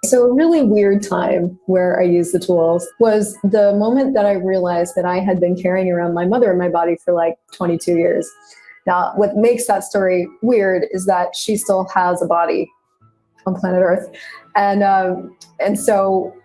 So a really weird time where I used the tools was the moment that I realized that I had been carrying around my mother in my body for like 22 years. Now, what makes that story weird is that she still has a body on planet Earth. And so,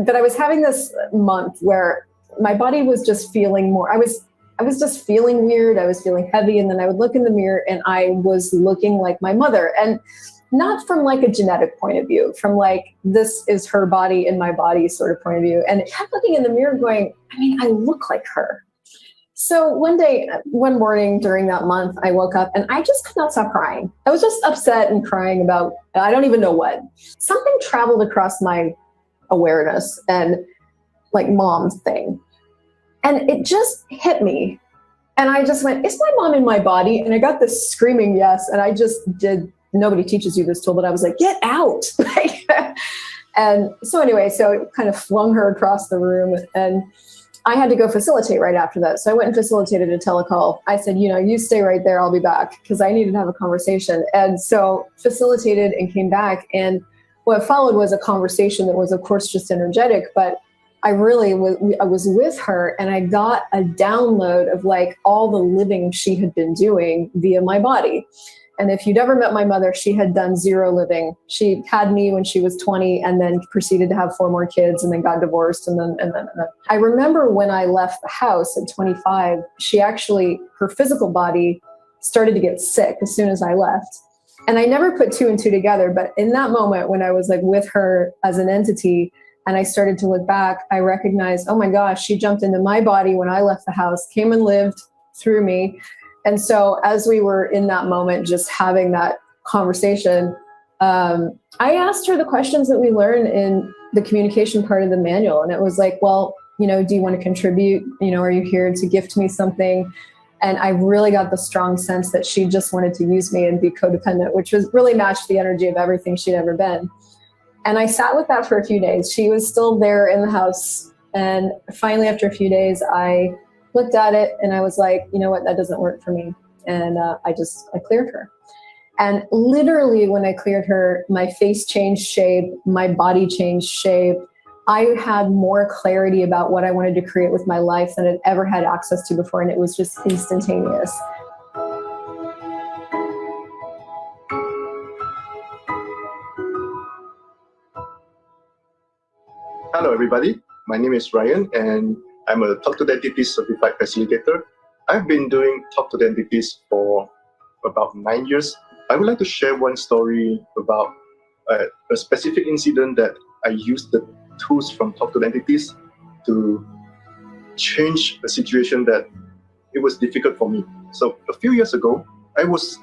but I was having this month where my body was just feeling more, I was just feeling weird. I was feeling heavy. And then I would look in the mirror and I was looking like my mother. And not from like a genetic point of view, from like, this is her body in my body sort of point of view. And I kept looking in the mirror going, I mean, I look like her. So one morning during that month, I woke up and I just could not stop crying. I was just upset and crying about, I don't even know what. Something traveled across my awareness and like mom's thing. And it just hit me. And I just went, is my mom in my body? And I got this screaming yes. And I just did, nobody teaches you this tool, but I was like, get out. And so anyway, so it kind of flung her across the room and I had to go facilitate right after that. So I went and facilitated a telecall. I said, you stay right there, I'll be back, because I needed to have a conversation. And so facilitated and came back. And what followed was a conversation that was, of course, just energetic, but I was with her and I got a download of like all the living she had been doing via my body. And if you'd ever met my mother, she had done 0 living. She had me when she was 20 and then proceeded to have 4 more kids and then got divorced. And then. I remember when I left the house at 25, her physical body started to get sick as soon as I left. And I never put 2 and 2 together. But in that moment, when I was like with her as an entity and I started to look back, I recognized, oh my gosh, she jumped into my body when I left the house, came and lived through me. And so as we were in that moment, just having that conversation, I asked her the questions that we learn in the communication part of the manual. And it was like, well, do you want to contribute? Are you here to gift me something? And I really got the strong sense that she just wanted to use me and be codependent, which was really matched the energy of everything she'd ever been. And I sat with that for a few days. She was still there in the house. And finally, after a few days, I looked at it and I was like, you know what, that doesn't work for me. And I cleared her. And literally when I cleared her, my face changed shape, my body changed shape. I had more clarity about what I wanted to create with my life than I'd ever had access to before. And it was just instantaneous. Hello, everybody. My name is Ryan, and I'm a Talk to the Entities certified facilitator. I've been doing Talk to the Entities for about 9 years. I would like to share one story about a specific incident that I used the tools from Talk to the Entities to change a situation that it was difficult for me. So a few years ago, I was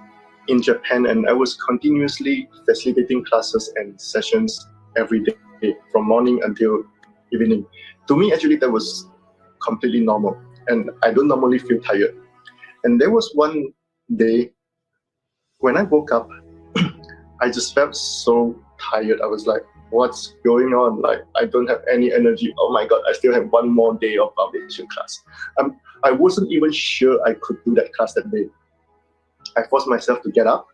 in Japan and I was continuously facilitating classes and sessions every day, from morning until evening. To me, actually, that was completely normal, and I don't normally feel tired. And there was one day when I woke up, I just felt so tired. I was like, what's going on? Like, I don't have any energy. Oh my God, I still have one more day of foundation class. I wasn't even sure I could do that class that day. I forced myself to get up.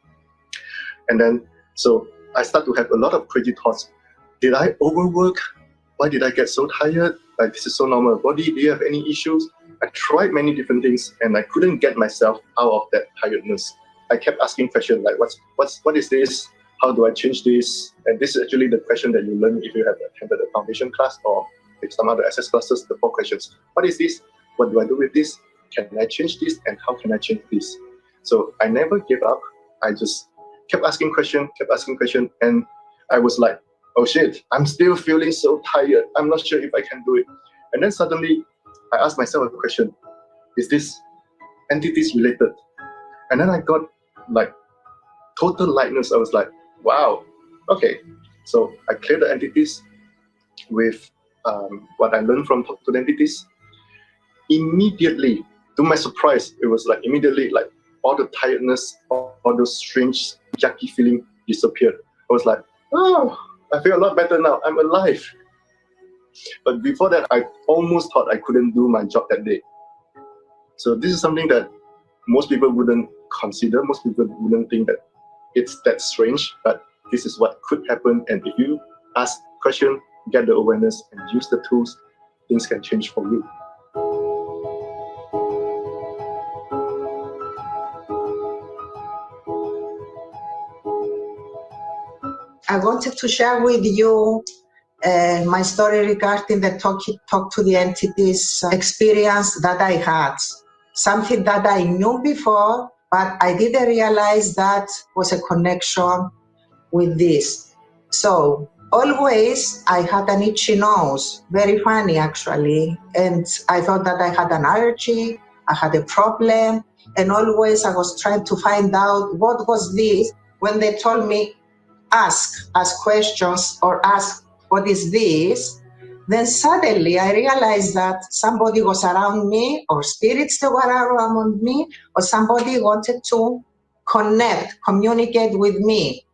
And then, so I start to have a lot of crazy thoughts. Did I overwork? Why did I get so tired? Like, this is so normal. Body, do you have any issues? I tried many different things and I couldn't get myself out of that tiredness. I kept asking questions like, what is this? How do I change this? And this is actually the question that you learn if you have attended a foundation class or if some other access classes, the 4 questions. What is this? What do I do with this? Can I change this? And how can I change this? So I never gave up. I just kept asking questions, and I was like, oh shit, I'm still feeling so tired. I'm not sure if I can do it. And then suddenly I asked myself a question, is this entities related? And then I got like total lightness. I was like, wow, okay. So I cleared the entities with what I learned from Talk to the Entities. Immediately, to my surprise, it was like immediately like all the tiredness, all those strange, yucky feeling disappeared. I was like, oh, I feel a lot better now. I'm alive. But before that, I almost thought I couldn't do my job that day. So this is something that most people wouldn't consider. Most people wouldn't think that it's that strange, but this is what could happen. And if you ask question, get the awareness, and use the tools, things can change for you. I wanted to share with you my story regarding the talk to the entities experience that I had. Something that I knew before, but I didn't realize that was a connection with this. So always I had an itchy nose, very funny actually, and I thought that I had an allergy, I had a problem, and always I was trying to find out what was this. When they told me ask questions or ask what is this, then suddenly I realized that somebody was around me, or spirits that were around me, or somebody wanted to communicate with me.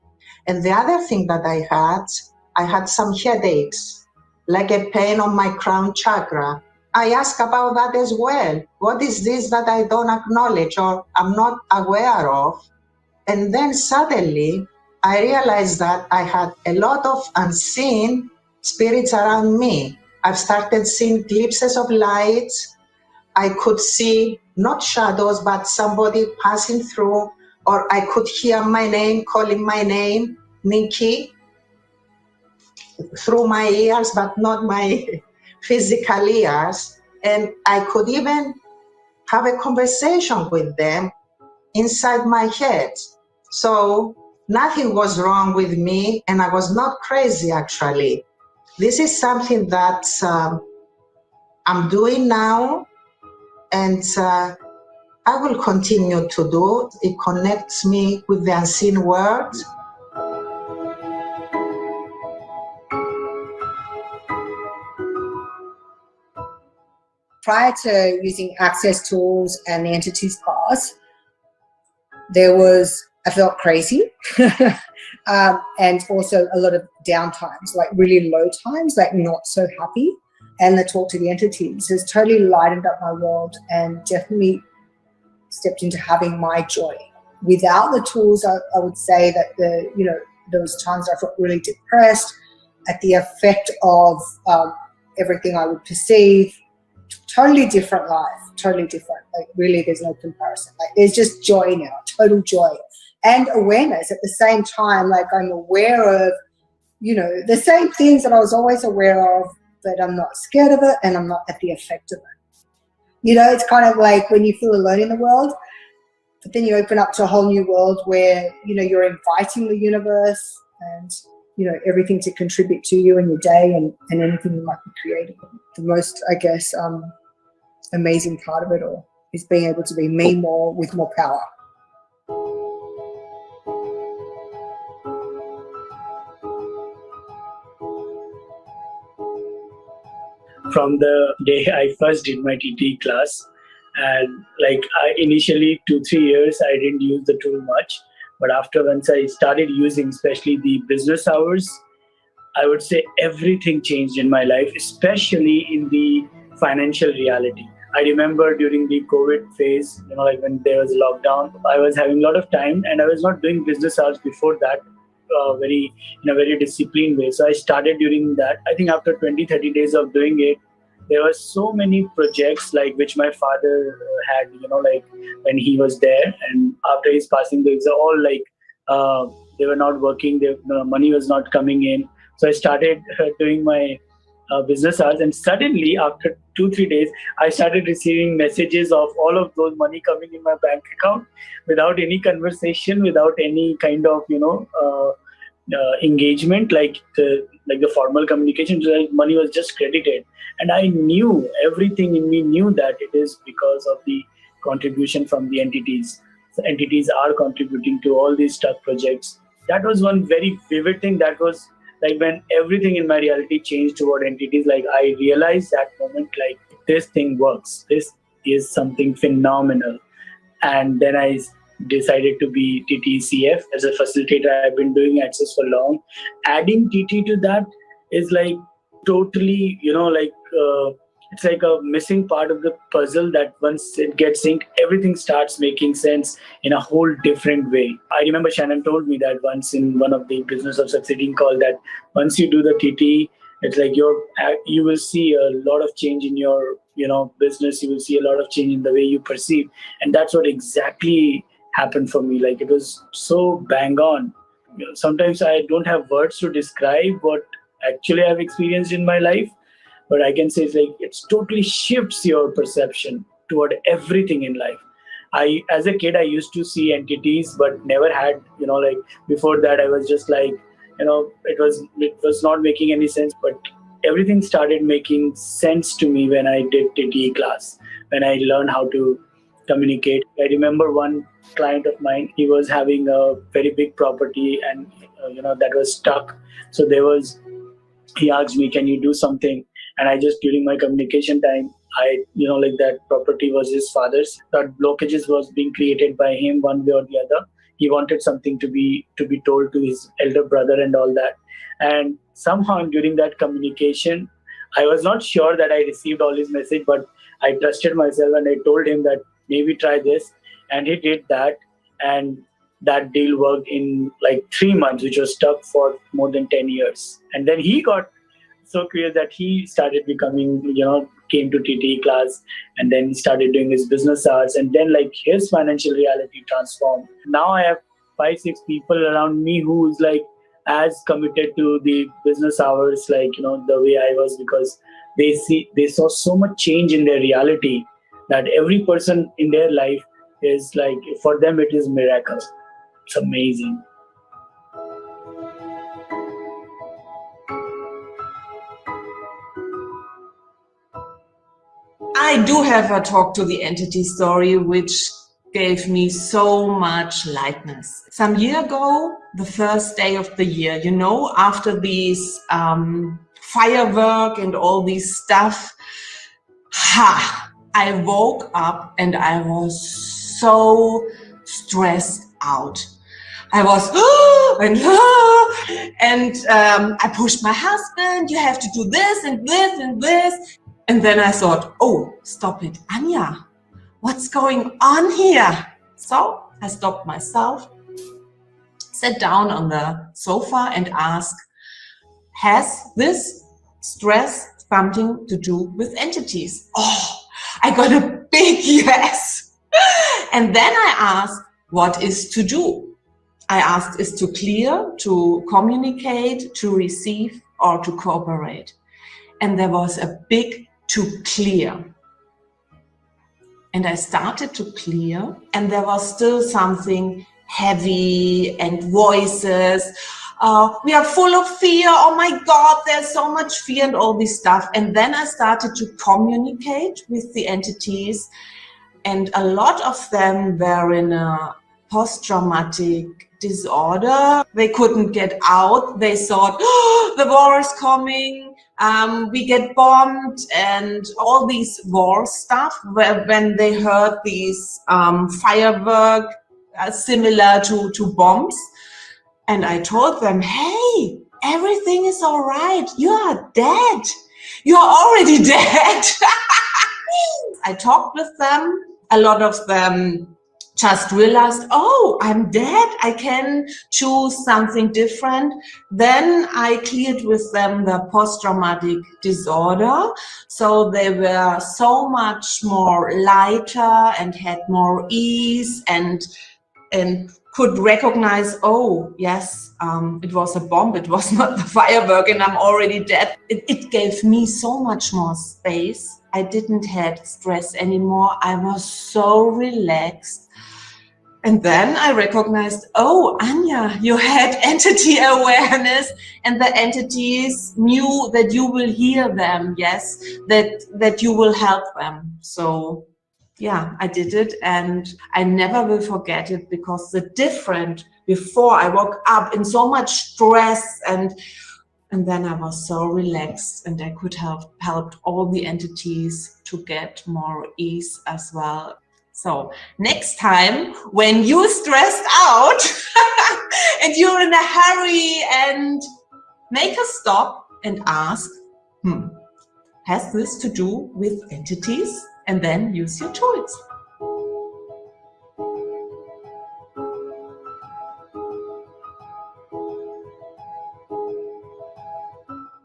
And the other thing that I had some headaches, like a pain on my crown chakra. I asked about that as well. What is this that I don't acknowledge or I'm not aware of? And then suddenly I realized that I had a lot of unseen spirits around me. I've started seeing glimpses of light. I could see not shadows, but somebody passing through, or I could hear my name, calling my name, Nikki, through my ears, but not my physical ears. And I could even have a conversation with them inside my head. So nothing was wrong with me, and I was not crazy actually. This is something that I'm doing now, and I will continue to do. It connects me with the unseen world. Prior to using access tools and the entities class, I felt crazy and also a lot of down times, like really low times, like not so happy. And the talk to the entities has totally lightened up my world and definitely stepped into having my joy. Without the tools, I would say that those times I felt really depressed at the effect of everything I would perceive. Totally different life, totally different. Like really, there's no comparison. Like there's just joy now, total joy and awareness at the same time. Like I'm aware of, the same things that I was always aware of, but I'm not scared of it and I'm not at the effect of it. It's kind of like when you feel alone in the world, but then you open up to a whole new world where, you're inviting the universe and, everything to contribute to you in your day and anything you might be creating. The most, I guess, amazing part of it all is being able to be me more with more power. From the day I first did my TTE class, and initially 2-3 years I didn't use the tool much, but once I started using, especially the business hours, I would say everything changed in my life, especially in the financial reality. I remember during the COVID phase, when there was lockdown, I was having a lot of time and I was not doing business hours before that in a very disciplined way. So I started during that. I think after 20-30 days of doing it, there were so many projects which my father had, when he was there, and after his passing, they were all they were not working, the money was not coming in. So I started doing my business hours, and suddenly after 2-3 days, I started receiving messages of all of those money coming in my bank account without any conversation, without any kind of engagement, like the formal communication. Money was just credited, and I knew, everything in me knew that it is because of the contribution from the entities. The entities are contributing to all these stuck projects. That was one very vivid thing. That was when everything in my reality changed toward entities. I realized that moment, this thing works. This is something phenomenal. And then I decided to be TTTE as a facilitator. I've been doing access for long. Adding TT to that is totally, it's like a missing part of the puzzle that once it gets synced, everything starts making sense in a whole different way. I remember Shannon told me that once in one of the Business of Succeeding call, that once you do the TTE, it's like you will see a lot of change in your business. You will see a lot of change in the way you perceive, and that's what exactly happened for me. Like, it was so bang on. Sometimes I don't have words to describe what actually I've experienced in my life, but I can say it's like it totally shifts your perception toward everything in life. As a kid, I used to see entities, but never had, like before that, I was just like, it was not making any sense. But everything started making sense to me when I did TTE class, when I learned how to communicate. I remember one client of mine, he was having a very big property, and that was stuck. So he asked me, can you do something? And I just, during my communication time, like that property was his father's. That blockages was being created by him one way or the other. He wanted something to be told to his elder brother and all that. And somehow during that communication, I was not sure that I received all his message, but I trusted myself and I told him that maybe try this. And he did that. And that deal worked in like 3 months, which was stuck for more than 10 years. And then he got so clear that he started becoming, came to TTE class, and then he started doing his business hours, and then like his financial reality transformed. Now I have 5-6 people around me who's like as committed to the business hours, like, the way I was, because they saw so much change in their reality that every person in their life is like, for them, it is miracle. It's amazing. I do have a talk to the entity story, which gave me so much lightness. Some year ago, the first day of the year, after these firework and all these stuff, I woke up and I was so stressed out. I was, and I pushed my husband, you have to do this and this and this. And then I thought, oh, stop it, Anja, what's going on here? So I stopped myself, sat down on the sofa and asked, has this stress something to do with entities? Oh, I got a big yes. And then I asked, what is to do? I asked, is to clear, to communicate, to receive, or to cooperate? And there was a big to clear. And I started to clear, and there was still something heavy and voices. We are full of fear. Oh my God, there's so much fear and all this stuff. And then I started to communicate with the entities, and a lot of them were in a post-traumatic disorder. They couldn't get out. They thought, oh, the war is coming. We get bombed and all these war stuff. When they heard these firework similar to bombs, and I told them, hey, everything is all right. You are dead. You are already dead. I talked with them. A lot of them just realized, oh, I'm dead. I can choose something different. Then I cleared with them the post-traumatic disorder. So they were so much more lighter and had more ease and could recognize, oh, yes, it was a bomb. It was not the firework and I'm already dead. It gave me so much more space. I didn't have stress anymore. I was so relaxed. And then I recognized, oh, Anja, you had entity awareness, and the entities knew that you will hear them, yes, that you will help them. So yeah, I did it, and I never will forget it, because the difference before I woke up in so much stress, and then I was so relaxed, and I could have helped all the entities to get more ease as well. So next time when you're stressed out and you're in a hurry, and make a stop and ask, has this to do with entities? And then use your tools.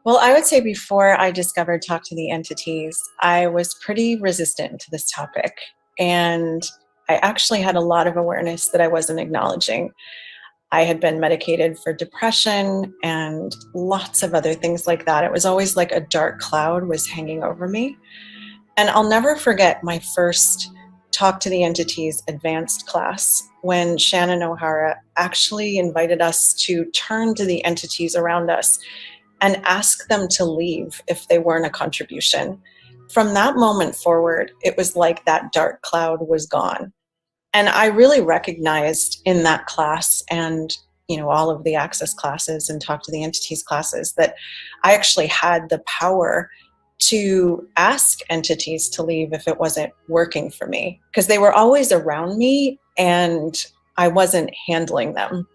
Well, I would say before I discovered Talk to the Entities, I was pretty resistant to this topic. And I actually had a lot of awareness that I wasn't acknowledging. I had been medicated for depression and lots of other things like that. It was always like a dark cloud was hanging over me. And I'll never forget my first Talk to the Entities advanced class when Shannon O'Hara actually invited us to turn to the entities around us and ask them to leave if they weren't a contribution. From that moment forward, it was like that dark cloud was gone. And I really recognized in that class and all of the access classes and Talk to the Entities classes that I actually had the power to ask entities to leave if it wasn't working for me, because they were always around me and I wasn't handling them.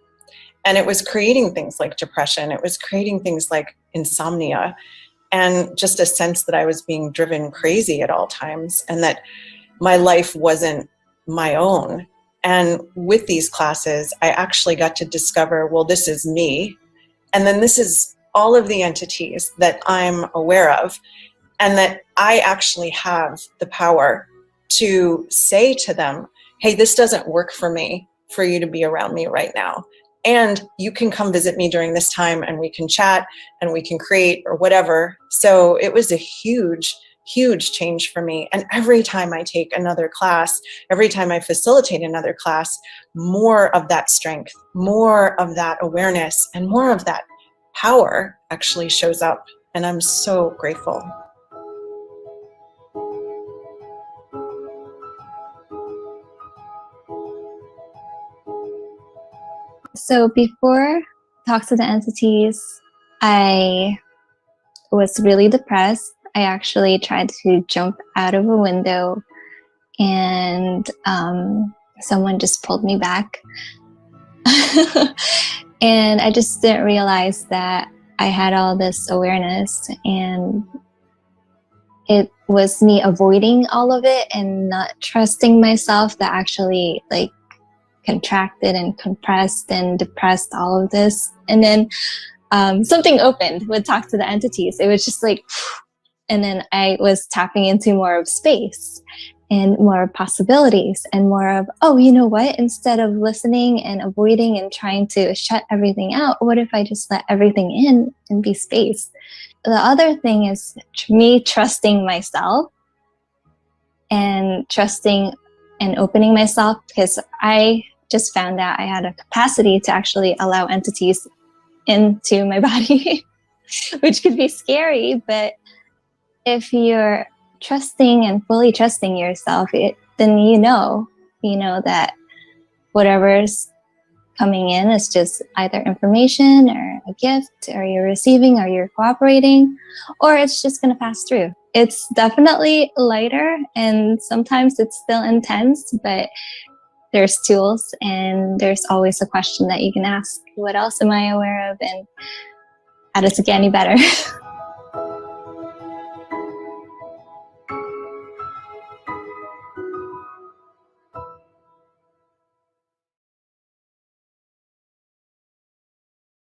And it was creating things like depression. It was creating things like insomnia and just a sense that I was being driven crazy at all times and that my life wasn't my own. And with these classes, I actually got to discover, well, this is me. And then this is all of the entities that I'm aware of, and that I actually have the power to say to them, hey, this doesn't work for me for you to be around me right now. And you can come visit me during this time and we can chat and we can create or whatever. So it was a huge, huge change for me. And every time I take another class, every time I facilitate another class, more of that strength, more of that awareness, and more of that power actually shows up. And I'm so grateful. So before Talk to the Entities, I was really depressed. I actually tried to jump out of a window and someone just pulled me back. And I just didn't realize that I had all this awareness, and it was me avoiding all of it and not trusting myself that actually contracted and compressed and depressed all of this. And then something opened with Talk to the Entities. It was just and then I was tapping into more of space and more possibilities and more of, oh, you know what? Instead of listening and avoiding and trying to shut everything out, what if I just let everything in and be space? The other thing is me trusting myself and trusting and opening myself, because I just found out I had a capacity to actually allow entities into my body, which could be scary. But if you're trusting and fully trusting yourself, then you know that whatever's coming in is just either information or a gift, or you're receiving or you're cooperating, or it's just going to pass through. It's definitely lighter and sometimes it's still intense, but there's tools and there's always a question that you can ask. What else am I aware of, and how does it get any better?